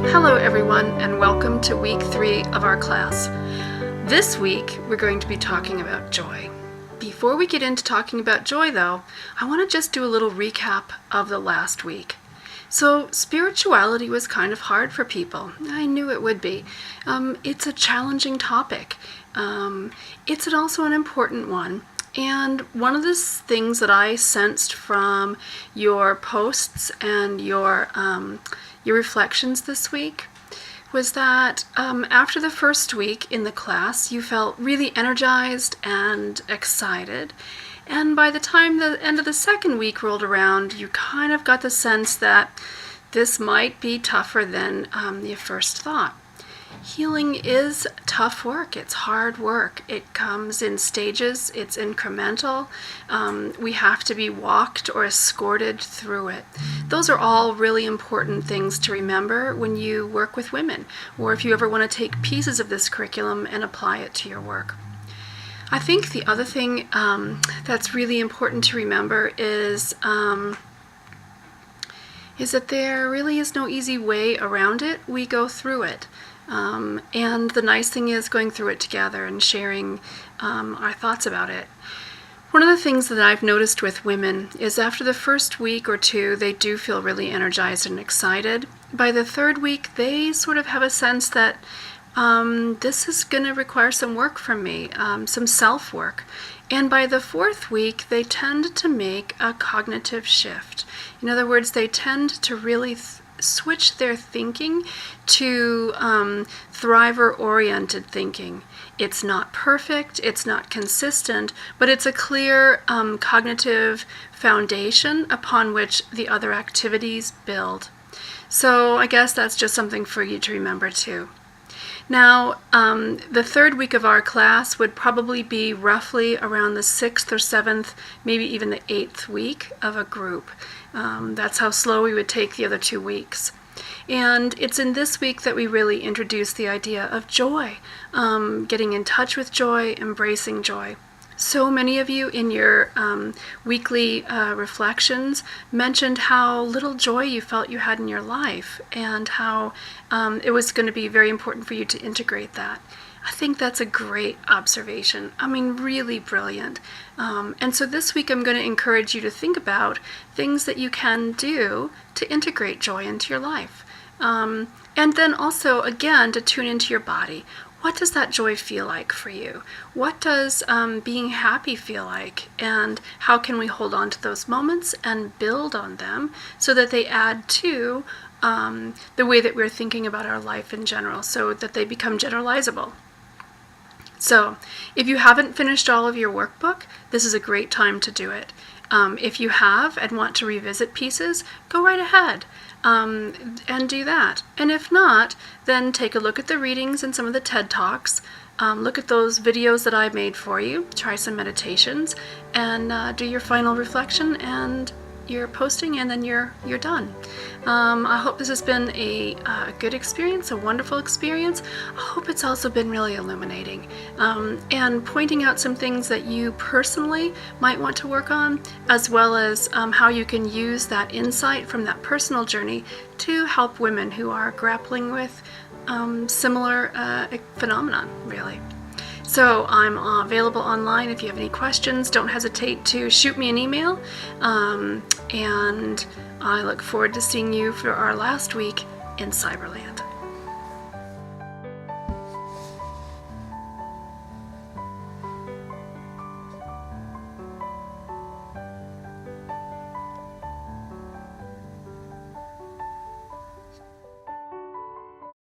Hello everyone, and welcome to week 3 of our class. This week we're going to be talking about joy. Before we get into talking about joy though, I want to just do a little recap of the last week. So spirituality was kind of hard for people. I knew it would be. It's a challenging topic. It's also an important one. And one of the things that I sensed from your posts and your reflections this week was that after the first week in the class, you felt really energized and excited. And by the time the end of the second week rolled around, you kind of got the sense that this might be tougher than you first thought. Healing is tough work. It's hard work. It comes in stages. It's incremental. We have to be walked or escorted through it. Those are all really important things to remember when you work with women, or if you ever want to take pieces of this curriculum and apply it to your work. I think the other thing that's really important to remember is that there really is no easy way around it. We go through it. And the nice thing is going through it together and sharing our thoughts about it. One of the things that I've noticed with women is after the first week or two, they do feel really energized and excited. By the third week, they sort of have a sense that this is going to require some work from me, some self-work. And by the fourth week, they tend to make a cognitive shift. In other words, they tend to really switch their thinking to thriver-oriented thinking. It's not perfect, it's not consistent, but it's a clear cognitive foundation upon which the other activities build. So I guess that's just something for you to remember too. Now, the third week of our class would probably be roughly around the 6th or 7th, maybe even the 8th week of a group. That's how slow we would take the other 2 weeks. And it's in this week that we really introduce the idea of joy, getting in touch with joy, embracing joy. So many of you in your weekly reflections mentioned how little joy you felt you had in your life and how it was going to be very important for you to integrate that. I think that's a great observation. I mean, really brilliant. And so this week I'm going to encourage you to think about things that you can do to integrate joy into your life. And then also, again, to tune into your body. What does that joy feel like for you? What does being happy feel like? And how can we hold on to those moments and build on them so that they add to the way that we're thinking about our life in general, so that they become generalizable? So, if you haven't finished all of your workbook, this is a great time to do it. If you have and want to revisit pieces, go right ahead and do that. And if not, then take a look at the readings and some of the TED Talks. Look at those videos that I made for you. Try some meditations and do your final reflection and your posting, and then you're done. I hope this has been a good experience, a wonderful experience. I hope it's also been really illuminating and pointing out some things that you personally might want to work on, as well as how you can use that insight from that personal journey to help women who are grappling with similar phenomenon, really. So I'm available online. If you have any questions, don't hesitate to shoot me an email. And I look forward to seeing you for our last week in Cyberland.